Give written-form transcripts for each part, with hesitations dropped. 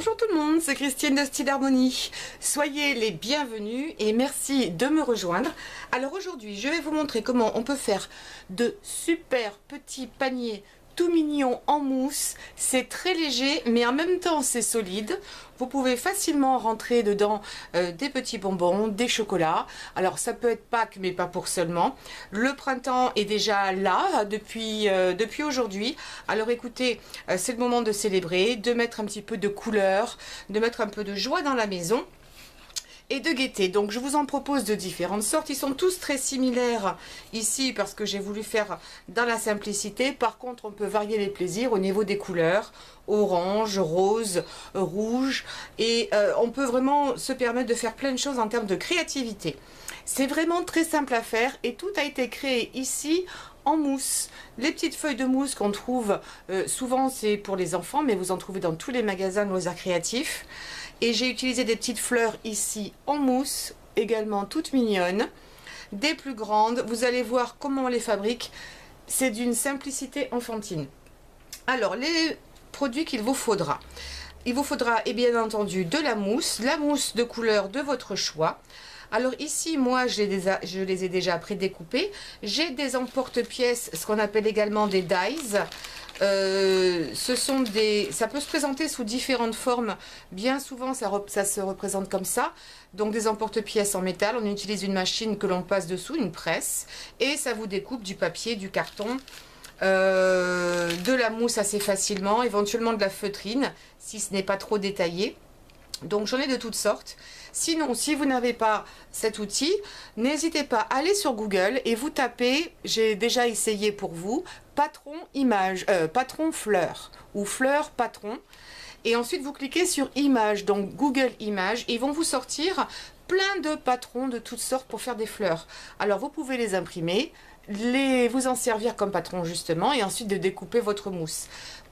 Bonjour tout le monde, c'est Christine de Style Harmonie. Soyez les bienvenus et merci de me rejoindre. Alors aujourd'hui, je vais vous montrer comment on peut faire de super petits paniers tout mignons en mousse. C'est très léger mais en même temps c'est solide. Vous pouvez facilement rentrer dedans des petits bonbons, des chocolats. Alors ça peut être Pâques mais pas pour seulement. Le printemps est déjà là depuis aujourd'hui. Alors écoutez, c'est le moment de célébrer, de mettre un petit peu de couleur, de mettre un peu de joie dans la maison et de gaieté. Donc je vous en propose de différentes sortes. Ils sont tous très similaires ici parce que j'ai voulu faire dans la simplicité. Par contre on peut varier les plaisirs au niveau des couleurs, orange, rose, rouge, et on peut vraiment se permettre de faire plein de choses en termes de créativité. C'est vraiment très simple à faire et tout a été créé ici en mousse. Les petites feuilles de mousse qu'on trouve souvent c'est pour les enfants, mais vous en trouvez dans tous les magasins de loisirs créatifs. Et j'ai utilisé des petites fleurs ici en mousse, également toutes mignonnes, des plus grandes. Vous allez voir comment on les fabrique. C'est d'une simplicité enfantine. Alors, les produits qu'il vous faudra. Il vous faudra, et bien entendu, de la mousse de couleur de votre choix. Alors ici, moi, je les ai déjà prédécoupés. J'ai des emporte-pièces, ce qu'on appelle également des dies. Ça peut se présenter sous différentes formes. Bien souvent ça se représente comme ça. Donc des emporte-pièces en métal, on utilise une machine que l'on passe dessous, une presse, et ça vous découpe du papier, du carton, de la mousse assez facilement, éventuellement de la feutrine si ce n'est pas trop détaillé. Donc j'en ai de toutes sortes. Sinon, si vous n'avez pas cet outil, n'hésitez pas à aller sur Google et vous tapez, j'ai déjà essayé pour vous, patron fleur ou fleur patron. Et ensuite vous cliquez sur images, donc Google Images, et ils vont vous sortir plein de patrons de toutes sortes pour faire des fleurs. Alors vous pouvez les imprimer, vous en servir comme patron justement, et ensuite de découper votre mousse.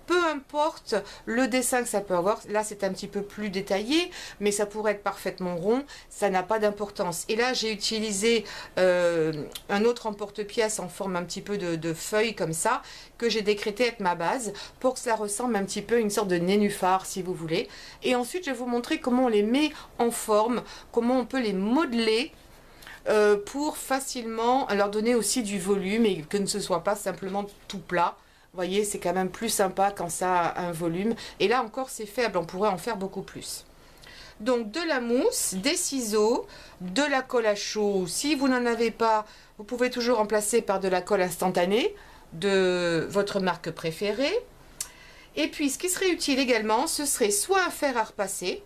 Peu importe le dessin que ça peut avoir, là c'est un petit peu plus détaillé, mais ça pourrait être parfaitement rond, ça n'a pas d'importance. Et là j'ai utilisé un autre emporte-pièce en forme un petit peu de feuille comme ça, que j'ai décrété être ma base, pour que ça ressemble un petit peu à une sorte de nénuphar si vous voulez. Et ensuite je vais vous montrer comment on les met en forme, comment on peut les modeler, pour facilement leur donner aussi du volume et que ce ne soit pas simplement tout plat. Vous voyez, c'est quand même plus sympa quand ça a un volume. Et là encore, c'est faible, on pourrait en faire beaucoup plus. Donc, de la mousse, des ciseaux, de la colle à chaud. Si vous n'en avez pas, vous pouvez toujours remplacer par de la colle instantanée de votre marque préférée. Et puis, ce qui serait utile également, ce serait soit un fer à repasser,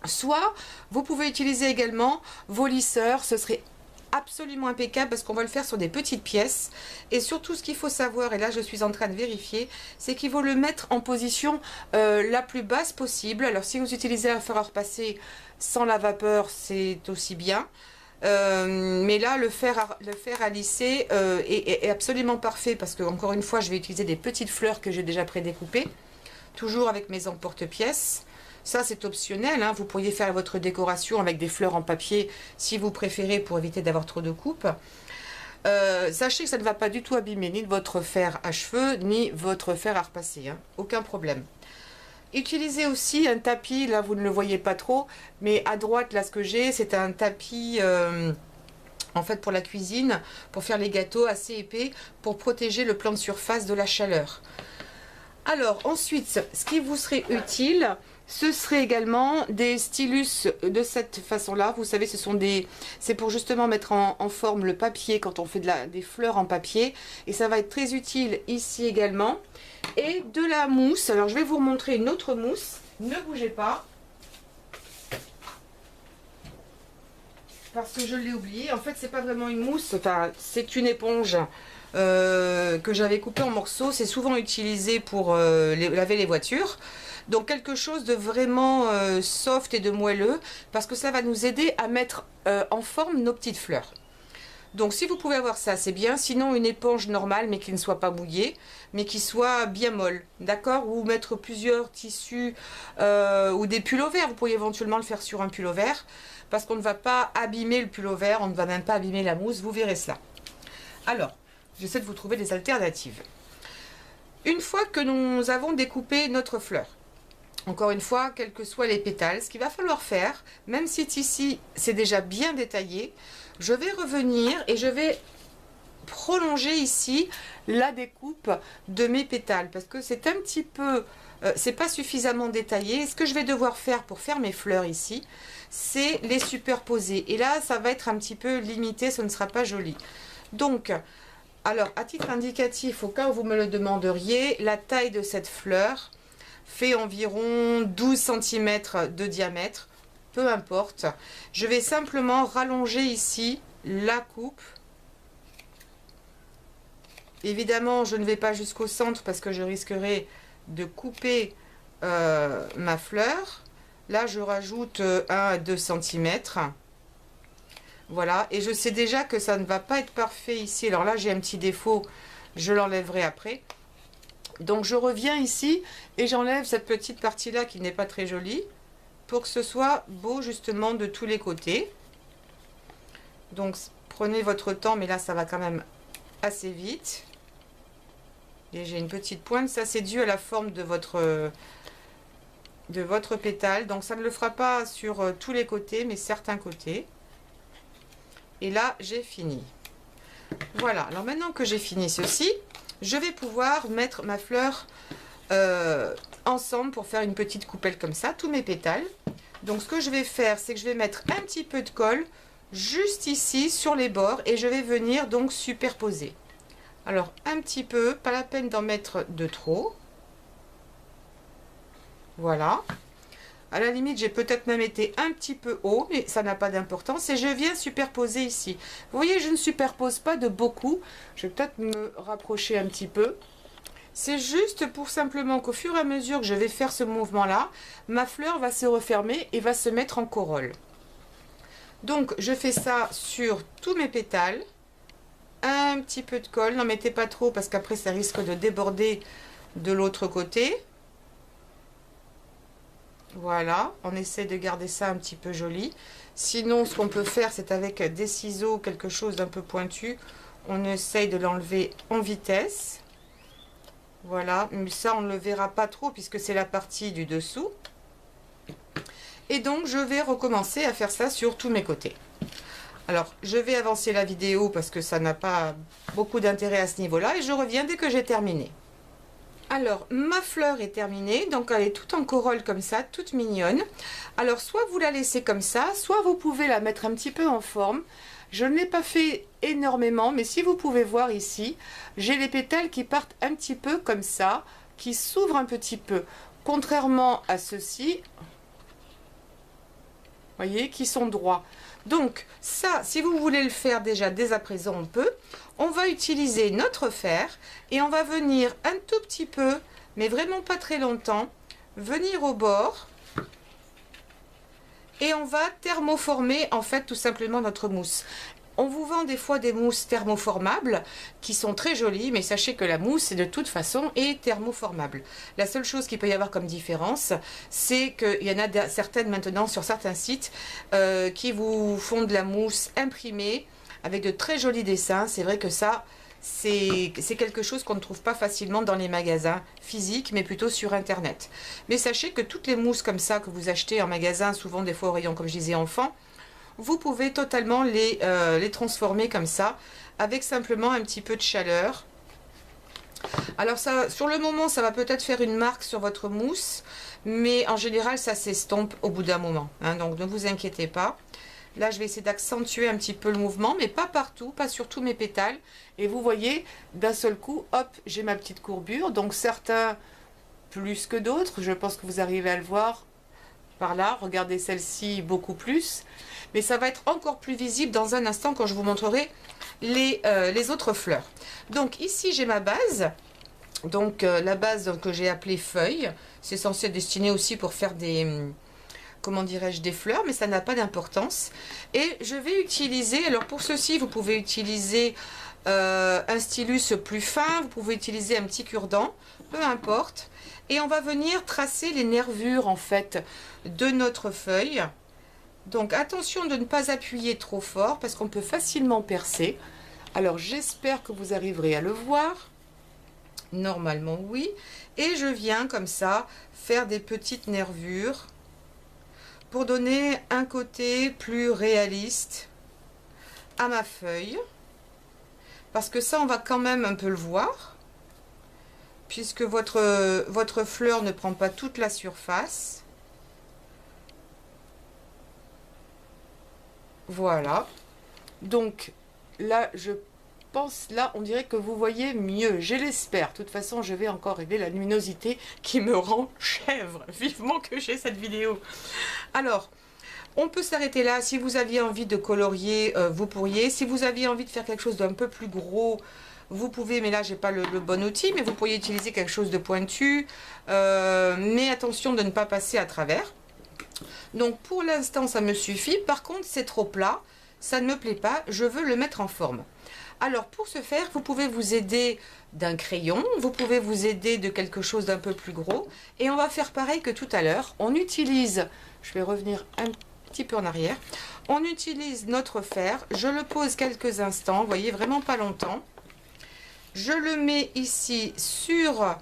soit vous pouvez utiliser également vos lisseurs. Ce serait absolument impeccable parce qu'on va le faire sur des petites pièces. Et surtout ce qu'il faut savoir, et là je suis en train de vérifier, c'est qu'il faut le mettre en position la plus basse possible. Alors si vous utilisez un fer à repasser sans la vapeur, c'est aussi bien, mais là le fer à lisser est absolument parfait parce que, encore une fois, je vais utiliser des petites fleurs que j'ai déjà prédécoupées, toujours avec mes emporte-pièces. Ça c'est optionnel, hein. Vous pourriez faire votre décoration avec des fleurs en papier si vous préférez, pour éviter d'avoir trop de coupes. Sachez que ça ne va pas du tout abîmer ni votre fer à cheveux ni votre fer à repasser, hein. Aucun problème. Utilisez aussi un tapis, là vous ne le voyez pas trop, mais à droite là ce que j'ai, c'est un tapis en fait pour la cuisine, pour faire les gâteaux, assez épais, pour protéger le plan de surface de la chaleur. Alors ensuite, ce qui vous serait utile, ce serait également des stylus de cette façon-là. Vous savez, c'est pour justement mettre en forme le papier quand on fait des fleurs en papier. Et ça va être très utile ici également. Et de la mousse. Alors, je vais vous montrer une autre mousse. Ne bougez pas, parce que je l'ai oublié. En fait, c'est pas vraiment une mousse. Enfin, c'est une éponge que j'avais coupée en morceaux. C'est souvent utilisé pour laver les voitures. Donc quelque chose de vraiment soft et de moelleux, parce que ça va nous aider à mettre en forme nos petites fleurs. Donc si vous pouvez avoir ça, c'est bien. Sinon, une éponge normale, mais qui ne soit pas mouillée, mais qui soit bien molle, d'accord. Ou mettre plusieurs tissus ou des pullovers. Vous pourriez éventuellement le faire sur un pullover, parce qu'on ne va pas abîmer le pullover, on ne va même pas abîmer la mousse, vous verrez cela. Alors, j'essaie de vous trouver des alternatives. Une fois que nous avons découpé notre fleur, Encore une fois, quels que soient les pétales, ce qu'il va falloir faire, même si ici c'est déjà bien détaillé, je vais revenir et je vais prolonger ici la découpe de mes pétales parce que c'est un petit peu, c'est pas suffisamment détaillé. Et ce que je vais devoir faire pour faire mes fleurs ici, c'est les superposer. Et là, ça va être un petit peu limité, ce ne sera pas joli. Donc, alors, à titre indicatif, au cas où vous me le demanderiez, la taille de cette fleur fait environ 12 cm de diamètre, peu importe. Je vais simplement rallonger ici la coupe. Évidemment, je ne vais pas jusqu'au centre parce que je risquerai de couper ma fleur. Là, je rajoute 1 à 2 cm. Voilà, et je sais déjà que ça ne va pas être parfait ici. Alors là, j'ai un petit défaut, je l'enlèverai après. Donc, je reviens ici et j'enlève cette petite partie-là qui n'est pas très jolie pour que ce soit beau justement de tous les côtés. Donc, prenez votre temps, mais là, ça va quand même assez vite. Et j'ai une petite pointe, ça c'est dû à la forme de votre pétale. Donc, ça ne le fera pas sur tous les côtés, mais certains côtés. Et là, j'ai fini. Voilà, alors maintenant que j'ai fini ceci, je vais pouvoir mettre ma fleur ensemble pour faire une petite coupelle comme ça, tous mes pétales. Donc ce que je vais faire, c'est que je vais mettre un petit peu de colle juste ici sur les bords et je vais venir donc superposer. Alors un petit peu, pas la peine d'en mettre de trop. Voilà. À la limite, j'ai peut-être même été un petit peu haut, mais ça n'a pas d'importance. Et je viens superposer ici. Vous voyez, je ne superpose pas de beaucoup. Je vais peut-être me rapprocher un petit peu. C'est juste pour simplement qu'au fur et à mesure que je vais faire ce mouvement-là, ma fleur va se refermer et va se mettre en corolle. Donc, je fais ça sur tous mes pétales. Un petit peu de colle. N'en mettez pas trop parce qu'après, ça risque de déborder de l'autre côté. Voilà, on essaie de garder ça un petit peu joli. Sinon, ce qu'on peut faire, c'est avec des ciseaux, quelque chose d'un peu pointu. On essaye de l'enlever en vitesse. Voilà, mais ça, on ne le verra pas trop puisque c'est la partie du dessous. Et donc, je vais recommencer à faire ça sur tous mes côtés. Alors, je vais avancer la vidéo parce que ça n'a pas beaucoup d'intérêt à ce niveau-là. Et je reviens dès que j'ai terminé. Alors, ma fleur est terminée, donc elle est toute en corolle comme ça, toute mignonne. Alors, soit vous la laissez comme ça, soit vous pouvez la mettre un petit peu en forme. Je ne l'ai pas fait énormément, mais si vous pouvez voir ici, j'ai les pétales qui partent un petit peu comme ça, qui s'ouvrent un petit peu. Contrairement à ceux-ci, voyez, qui sont droits. Donc, ça, si vous voulez le faire déjà dès à présent, on peut. On va utiliser notre fer et on va venir un tout petit peu, mais vraiment pas très longtemps, venir au bord et on va thermoformer en fait tout simplement notre mousse. On vous vend des fois des mousses thermoformables qui sont très jolies, mais sachez que la mousse de toute façon est thermoformable. La seule chose qu'il peut y avoir comme différence, c'est qu'il y en a certaines maintenant sur certains sites qui vous font de la mousse imprimée avec de très jolis dessins. C'est vrai que ça, c'est quelque chose qu'on ne trouve pas facilement dans les magasins physiques, mais plutôt sur internet. Mais sachez que toutes les mousses comme ça que vous achetez en magasin, souvent des fois au rayon comme je disais enfant, vous pouvez totalement les transformer comme ça, avec simplement un petit peu de chaleur. Alors ça, sur le moment, ça va peut-être faire une marque sur votre mousse, mais en général, ça s'estompe au bout d'un moment, hein, donc ne vous inquiétez pas. Là, je vais essayer d'accentuer un petit peu le mouvement, mais pas partout, pas sur tous mes pétales. Et vous voyez, d'un seul coup, hop, j'ai ma petite courbure. Donc certains plus que d'autres, je pense que vous arrivez à le voir par là. Regardez celle-ci beaucoup plus. Mais ça va être encore plus visible dans un instant quand je vous montrerai les autres fleurs. Donc ici, j'ai ma base. Donc la base que j'ai appelée feuille. C'est censé être destiné aussi pour faire des... comment dirais-je, des fleurs, mais ça n'a pas d'importance. Et je vais utiliser, alors pour ceci, vous pouvez utiliser un stylus plus fin, vous pouvez utiliser un petit cure-dent, peu importe. Et on va venir tracer les nervures, en fait, de notre feuille. Donc, attention de ne pas appuyer trop fort, parce qu'on peut facilement percer. Alors, j'espère que vous arriverez à le voir. Normalement, oui. Et je viens comme ça faire des petites nervures pour donner un côté plus réaliste à ma feuille. Parce que ça, on va quand même un peu le voir. Puisque votre fleur ne prend pas toute la surface. Voilà. Donc, là, je pense, là, on dirait que vous voyez mieux. Je l'espère. De toute façon, je vais encore régler la luminosité qui me rend chèvre. Vivement que j'ai cette vidéo. Alors, on peut s'arrêter là. Si vous aviez envie de colorier, vous pourriez. Si vous aviez envie de faire quelque chose d'un peu plus gros, vous pouvez, mais là, j'ai pas le bon outil, mais vous pourriez utiliser quelque chose de pointu. Mais attention de ne pas passer à travers. Donc, pour l'instant, ça me suffit. Par contre, c'est trop plat. Ça ne me plaît pas. Je veux le mettre en forme. Alors, pour ce faire, vous pouvez vous aider d'un crayon. Vous pouvez vous aider de quelque chose d'un peu plus gros. Et on va faire pareil que tout à l'heure. On utilise, je vais revenir un petit peu en arrière. On utilise notre fer. Je le pose quelques instants. Vous voyez, vraiment pas longtemps. Je le mets ici sur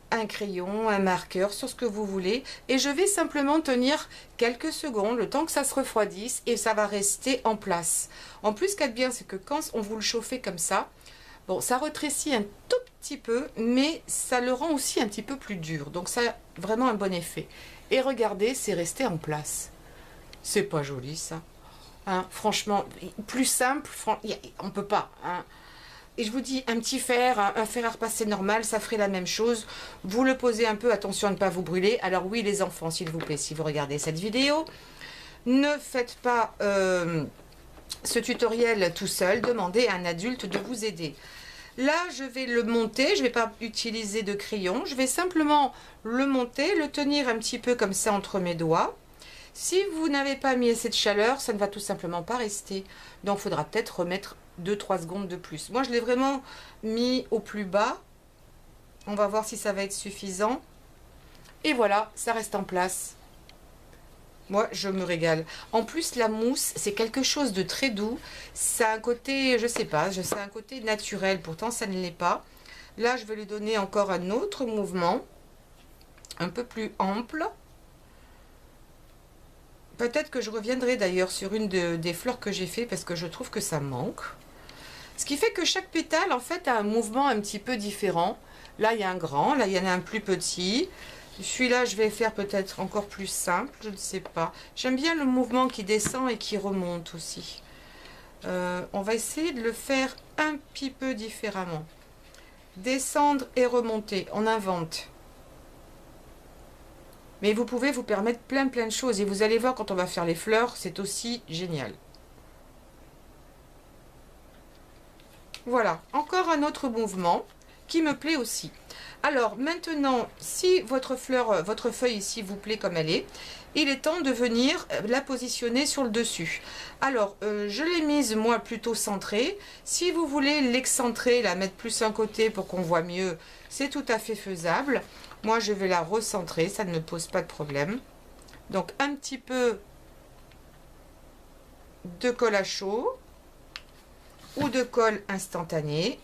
un crayon, un marqueur, sur ce que vous voulez. Et je vais simplement tenir quelques secondes, le temps que ça se refroidisse. Et ça va rester en place. En plus, ce qu'il y a de bien, c'est que quand on vous le chauffez comme ça, bon, ça rétrécit un tout petit peu, mais ça le rend aussi un petit peu plus dur. Donc ça a vraiment un bon effet. Et regardez, c'est resté en place. C'est pas joli ça. Hein, franchement, plus simple, on peut pas. Hein. Et je vous dis, un petit fer, un fer à repasser normal, ça ferait la même chose. Vous le posez un peu, attention à ne pas vous brûler. Alors oui, les enfants, s'il vous plaît, si vous regardez cette vidéo, ne faites pas ce tutoriel tout seul. Demandez à un adulte de vous aider. Là, je vais le monter. Je ne vais pas utiliser de crayon. Je vais simplement le monter, le tenir un petit peu comme ça entre mes doigts. Si vous n'avez pas mis assez de chaleur, ça ne va tout simplement pas rester. Donc, il faudra peut-être remettre 2-3 secondes de plus. Moi, je l'ai vraiment mis au plus bas. On va voir si ça va être suffisant. Et voilà, ça reste en place. Moi, je me régale. En plus, la mousse, c'est quelque chose de très doux. Ça a un côté, je sais pas, ça a un côté naturel. Pourtant, ça ne l'est pas. Là, je vais lui donner encore un autre mouvement. Un peu plus ample. Peut-être que je reviendrai d'ailleurs sur une des fleurs que j'ai fait parce que je trouve que ça manque. Ce qui fait que chaque pétale, en fait, a un mouvement un petit peu différent. Là, il y a un grand, là, il y en a un plus petit. Celui-là, je vais faire peut-être encore plus simple, je ne sais pas. J'aime bien le mouvement qui descend et qui remonte aussi. On va essayer de le faire un petit peu différemment. Descendre et remonter, on invente. Mais vous pouvez vous permettre plein de choses. Et vous allez voir, quand on va faire les fleurs, c'est aussi génial. Voilà, encore un autre mouvement qui me plaît aussi. Alors maintenant, si votre feuille ici vous plaît comme elle est, il est temps de venir la positionner sur le dessus. Alors, je l'ai mise moi plutôt centrée. Si vous voulez l'excentrer, la mettre plus un côté pour qu'on voit mieux, c'est tout à fait faisable. Moi, je vais la recentrer, ça ne me pose pas de problème. Donc, un petit peu de colle à chaud ou de colle instantanée.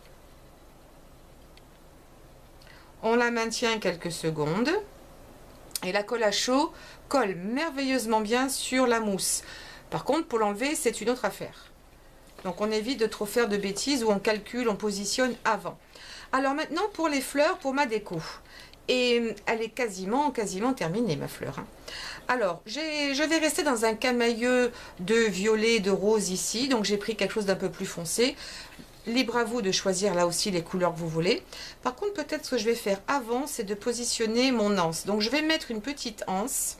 On la maintient quelques secondes. Et la colle à chaud colle merveilleusement bien sur la mousse. Par contre, pour l'enlever, c'est une autre affaire. Donc, on évite de trop faire de bêtises où on calcule, on positionne avant. Alors maintenant, pour les fleurs, pour ma déco. Et elle est quasiment terminée, ma fleur. Alors, je vais rester dans un camailleux de violet et de rose ici. Donc, j'ai pris quelque chose d'un peu plus foncé. Libre à vous de choisir là aussi les couleurs que vous voulez. Par contre, peut-être ce que je vais faire avant, c'est de positionner mon anse. Donc, je vais mettre une petite anse.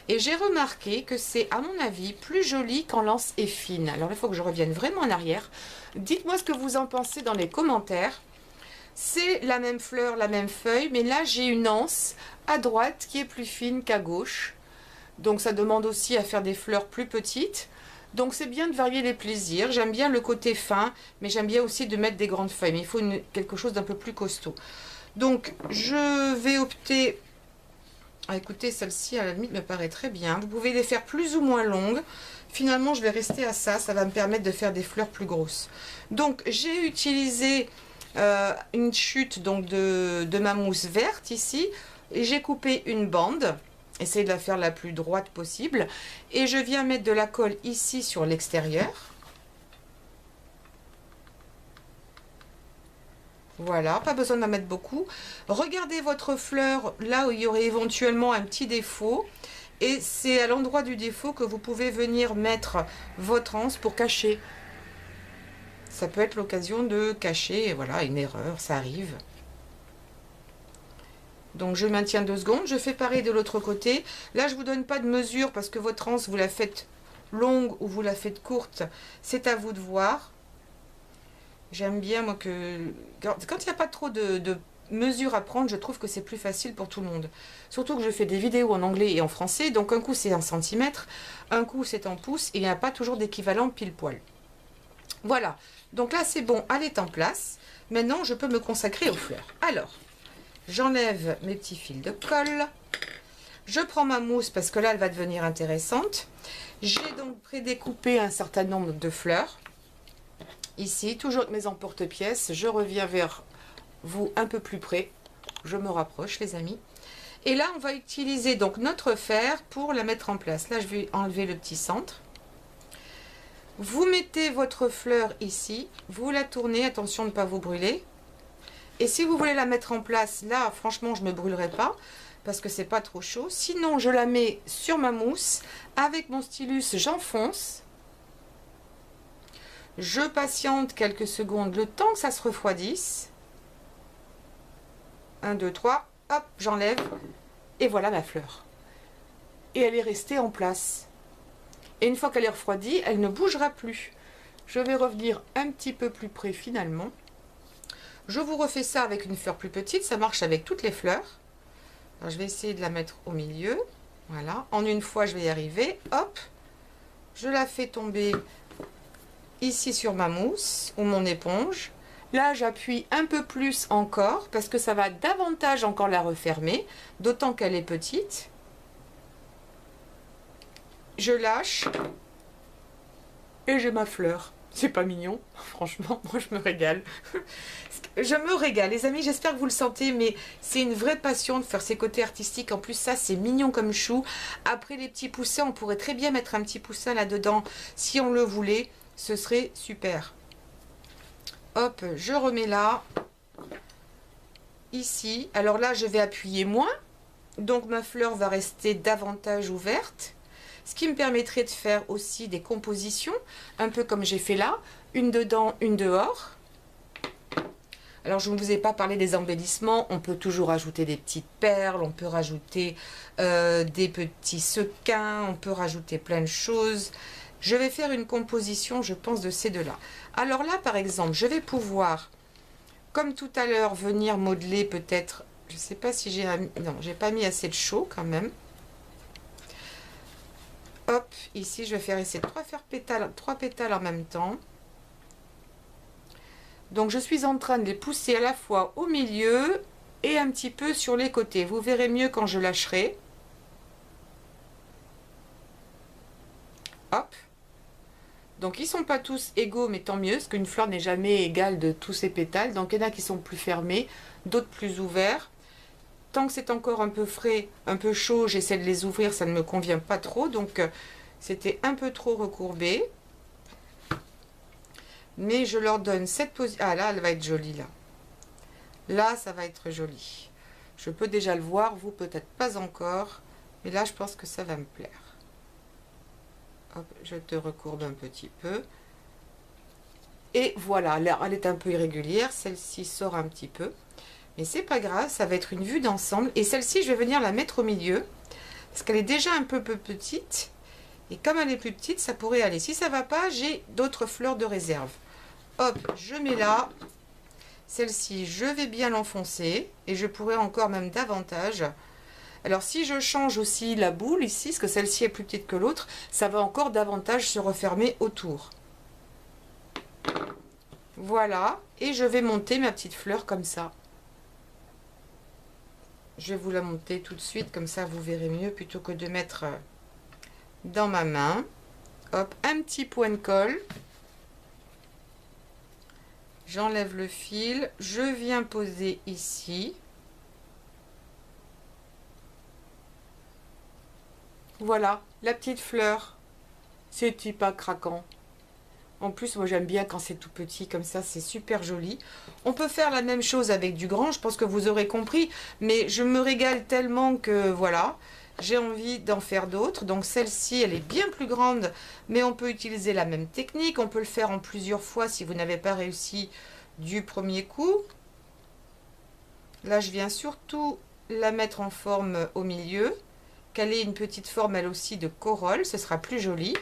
Et j'ai remarqué que c'est, à mon avis, plus joli quand l'anse est fine. Alors, il faut que je revienne vraiment en arrière. Dites-moi ce que vous en pensez dans les commentaires. C'est la même fleur, la même feuille, mais là j'ai une anse à droite qui est plus fine qu'à gauche. Donc ça demande aussi à faire des fleurs plus petites. Donc c'est bien de varier les plaisirs. J'aime bien le côté fin, mais j'aime bien aussi de mettre des grandes feuilles. Mais il faut quelque chose d'un peu plus costaud. Donc je vais opter... Ah, écoutez, celle-ci à la limite me paraît très bien. Vous pouvez les faire plus ou moins longues. Finalement, je vais rester à ça. Ça va me permettre de faire des fleurs plus grosses. Donc j'ai utilisé une chute donc de ma mousse verte ici. Et j'ai coupé une bande. Essayez de la faire la plus droite possible. Et je viens mettre de la colle ici sur l'extérieur. Voilà, pas besoin d'en mettre beaucoup. Regardez votre fleur là où il y aurait éventuellement un petit défaut. Et c'est à l'endroit du défaut que vous pouvez venir mettre votre anse pour cacher. Ça peut être l'occasion de cacher, voilà, une erreur, ça arrive. Donc je maintiens 2 secondes, je fais pareil de l'autre côté. Là je ne vous donne pas de mesure parce que votre anse vous la faites longue ou vous la faites courte. C'est à vous de voir. J'aime bien moi que quand il n'y a pas trop de mesures à prendre, je trouve que c'est plus facile pour tout le monde. Surtout que je fais des vidéos en anglais et en français, donc un coup c'est en centimètres, un coup c'est en pouces et il n'y a pas toujours d'équivalent pile poil. Voilà, donc là c'est bon, elle est en place. Maintenant je peux me consacrer aux fleurs. Alors, j'enlève mes petits fils de colle. Je prends ma mousse parce que là elle va devenir intéressante. J'ai donc prédécoupé un certain nombre de fleurs. Ici, toujours avec mes emporte-pièces, je reviens vers vous un peu plus près. Je me rapproche les amis. Et là on va utiliser donc notre fer pour la mettre en place. Là je vais enlever le petit centre. Vous mettez votre fleur ici, vous la tournez, attention de ne pas vous brûler. Et si vous voulez la mettre en place, là franchement je ne me brûlerai pas parce que c'est pas trop chaud. Sinon je la mets sur ma mousse, avec mon stylus j'enfonce. Je patiente quelques secondes, le temps que ça se refroidisse. 1, 2, 3, hop, j'enlève. Et voilà ma fleur. Et elle est restée en place. Et une fois qu'elle est refroidie, elle ne bougera plus. Je vais revenir un petit peu plus près finalement. Je vous refais ça avec une fleur plus petite. Ça marche avec toutes les fleurs. Alors, je vais essayer de la mettre au milieu. Voilà. En une fois, je vais y arriver. Hop. Je la fais tomber ici sur ma mousse ou mon éponge. Là, j'appuie un peu plus encore parce que ça va davantage encore la refermer. D'autant qu'elle est petite. Je lâche et j'ai ma fleur. C'est pas mignon, franchement, moi je me régale. Je me régale, les amis, j'espère que vous le sentez, mais c'est une vraie passion de faire ces côtés artistiques. En plus, ça, c'est mignon comme chou. Après les petits poussins, on pourrait très bien mettre un petit poussin là-dedans. Si on le voulait, ce serait super. Hop, je remets là. Ici, alors là, je vais appuyer moins. Donc ma fleur va rester davantage ouverte. Ce qui me permettrait de faire aussi des compositions, un peu comme j'ai fait là, une dedans, une dehors. Alors je ne vous ai pas parlé des embellissements, on peut toujours ajouter des petites perles, on peut rajouter des petits sequins, on peut rajouter plein de choses. Je vais faire une composition, je pense, de ces deux-là. Alors là, par exemple, je vais pouvoir, comme tout à l'heure, venir modeler peut-être, je ne sais pas si j'ai... Non, j'ai pas mis assez de chaud quand même. Hop, ici je vais faire essayer de 3 pétales en même temps. Donc je suis en train de les pousser à la fois au milieu et un petit peu sur les côtés. Vous verrez mieux quand je lâcherai. Hop. Donc ils ne sont pas tous égaux, mais tant mieux, parce qu'une fleur n'est jamais égale de tous ses pétales. Donc il y en a qui sont plus fermés, d'autres plus ouverts. Tant que c'est encore un peu frais, un peu chaud, j'essaie de les ouvrir, ça ne me convient pas trop. Donc, c'était un peu trop recourbé. Mais je leur donne cette position. Ah là, elle va être jolie, là. Là, ça va être joli. Je peux déjà le voir, vous peut-être pas encore. Mais là, je pense que ça va me plaire. Hop, je te recourbe un petit peu. Et voilà, là, elle est un peu irrégulière. Celle-ci sort un petit peu. Mais c'est pas grave, ça va être une vue d'ensemble. Et celle-ci, je vais venir la mettre au milieu. Parce qu'elle est déjà un peu petite. Et comme elle est plus petite, ça pourrait aller. Si ça va pas, j'ai d'autres fleurs de réserve. Hop, je mets là. Celle-ci, je vais bien l'enfoncer. Et je pourrais encore même davantage. Alors si je change aussi la boule ici, parce que celle-ci est plus petite que l'autre, ça va encore davantage se refermer autour. Voilà. Et je vais monter ma petite fleur comme ça. Je vais vous la monter tout de suite, comme ça vous verrez mieux, plutôt que de mettre dans ma main. Hop, un petit point de colle. J'enlève le fil, je viens poser ici. Voilà, la petite fleur. C'est pas craquant. En plus, moi j'aime bien quand c'est tout petit, comme ça c'est super joli. On peut faire la même chose avec du grand, je pense que vous aurez compris. Mais je me régale tellement que voilà, j'ai envie d'en faire d'autres. Donc celle-ci, elle est bien plus grande, mais on peut utiliser la même technique. On peut le faire en plusieurs fois si vous n'avez pas réussi du premier coup. Là, je viens surtout la mettre en forme au milieu. Qu'elle ait une petite forme elle aussi de corolle, ce sera plus joli.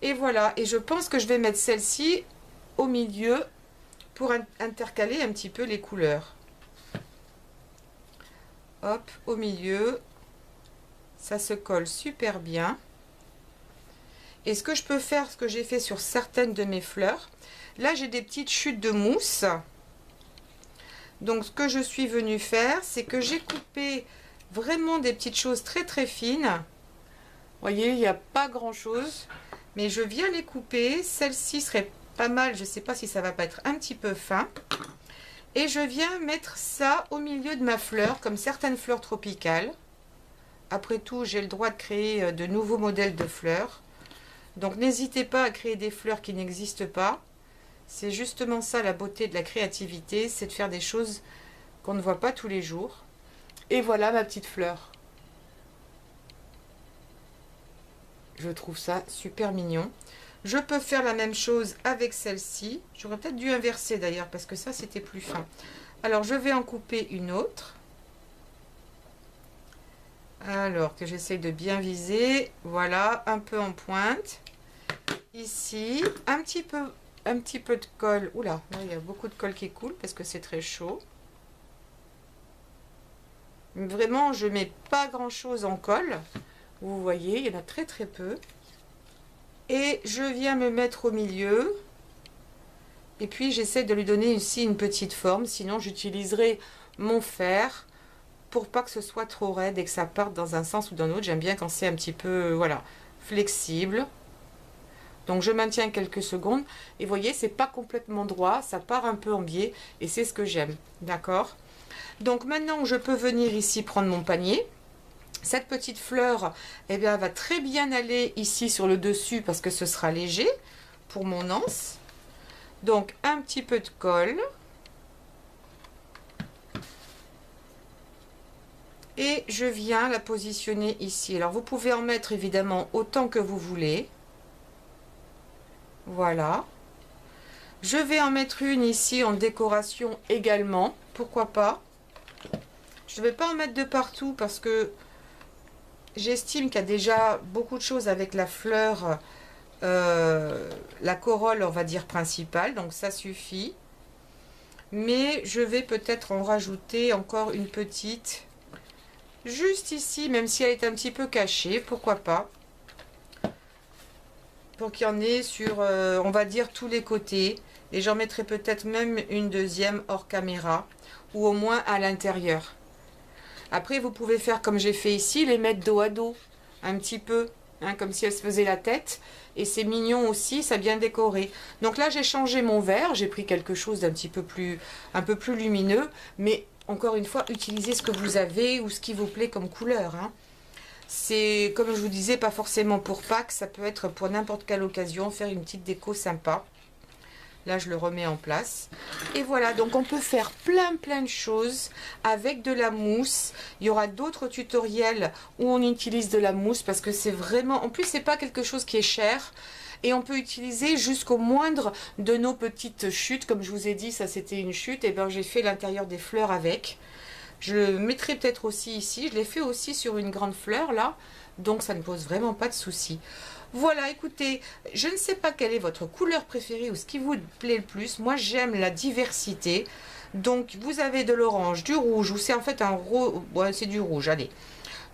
Et voilà, et je pense que je vais mettre celle-ci au milieu pour intercaler un petit peu les couleurs. Hop, au milieu, ça se colle super bien. Et ce que je peux faire, ce que j'ai fait sur certaines de mes fleurs, là j'ai des petites chutes de mousse. Donc ce que je suis venue faire, c'est que j'ai coupé vraiment des petites choses très très fines. Vous voyez, il n'y a pas grand chose, mais je viens les couper. Celle-ci serait pas mal, je ne sais pas si ça va pas être un petit peu fin. Et je viens mettre ça au milieu de ma fleur, comme certaines fleurs tropicales. Après tout, j'ai le droit de créer de nouveaux modèles de fleurs. Donc n'hésitez pas à créer des fleurs qui n'existent pas. C'est justement ça la beauté de la créativité, c'est de faire des choses qu'on ne voit pas tous les jours. Et voilà ma petite fleur. Je trouve ça super mignon. Je peux faire la même chose avec celle-ci. J'aurais peut-être dû inverser d'ailleurs parce que ça c'était plus fin. Alors je vais en couper une autre. Alors que j'essaie de bien viser. Voilà, un peu en pointe. Ici, un petit peu de colle. Oula, là il y a beaucoup de colle qui coule parce que c'est très chaud. Vraiment, je mets pas grand chose en colle. Vous voyez, il y en a très très peu. Et je viens me mettre au milieu. Et puis j'essaie de lui donner ici une petite forme. Sinon j'utiliserai mon fer pour pas que ce soit trop raide et que ça parte dans un sens ou dans l'autre. J'aime bien quand c'est un petit peu, voilà, flexible. Donc je maintiens quelques secondes. Et vous voyez, c'est pas complètement droit. Ça part un peu en biais. Et c'est ce que j'aime. D'accord ? Donc maintenant, je peux venir ici prendre mon panier. Cette petite fleur, eh bien, elle va très bien aller ici sur le dessus parce que ce sera léger pour mon anse. Donc, un petit peu de colle. Et je viens la positionner ici. Alors, vous pouvez en mettre évidemment autant que vous voulez. Voilà. Je vais en mettre une ici en décoration également. Pourquoi pas ? Je ne vais pas en mettre de partout parce que j'estime qu'il y a déjà beaucoup de choses avec la fleur, la corolle, on va dire, principale. Donc ça suffit. Mais je vais peut-être en rajouter encore une petite. Juste ici, même si elle est un petit peu cachée. Pourquoi pas. Pour qu'il y en ait sur, on va dire, tous les côtés. Et j'en mettrai peut-être même une deuxième hors caméra. Ou au moins à l'intérieur. Après, vous pouvez faire comme j'ai fait ici, les mettre dos à dos, un petit peu, hein, comme si elle se faisait la tête. Et c'est mignon aussi, ça bien décoré. Donc là, j'ai changé mon vert, j'ai pris quelque chose d'un petit peu plus, un peu plus lumineux. Mais encore une fois, utilisez ce que vous avez ou ce qui vous plaît comme couleur. Hein. C'est, comme je vous disais, pas forcément pour Pâques, ça peut être pour n'importe quelle occasion, faire une petite déco sympa. Là, je le remets en place. Et voilà, donc on peut faire plein de choses avec de la mousse. Il y aura d'autres tutoriels où on utilise de la mousse parce que c'est vraiment... En plus, c'est pas quelque chose qui est cher. Et on peut utiliser jusqu'au moindre de nos petites chutes. Comme je vous ai dit, ça c'était une chute. Et bien, j'ai fait l'intérieur des fleurs avec. Je le mettrai peut-être aussi ici. Je l'ai fait aussi sur une grande fleur, là. Donc, ça ne pose vraiment pas de souci. Voilà, écoutez, je ne sais pas quelle est votre couleur préférée ou ce qui vous plaît le plus. Moi, j'aime la diversité. Donc, vous avez de l'orange, du rouge, ou c'est en fait un rose, ouais, c'est du rouge, allez.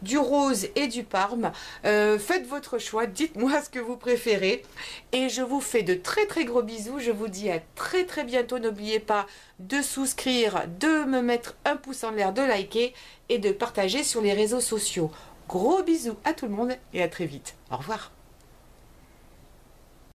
Du rose et du parme. Faites votre choix, dites-moi ce que vous préférez. Et je vous fais de très gros bisous. Je vous dis à très bientôt. N'oubliez pas de souscrire, de me mettre un pouce en l'air, de liker et de partager sur les réseaux sociaux. Gros bisous à tout le monde et à très vite. Au revoir.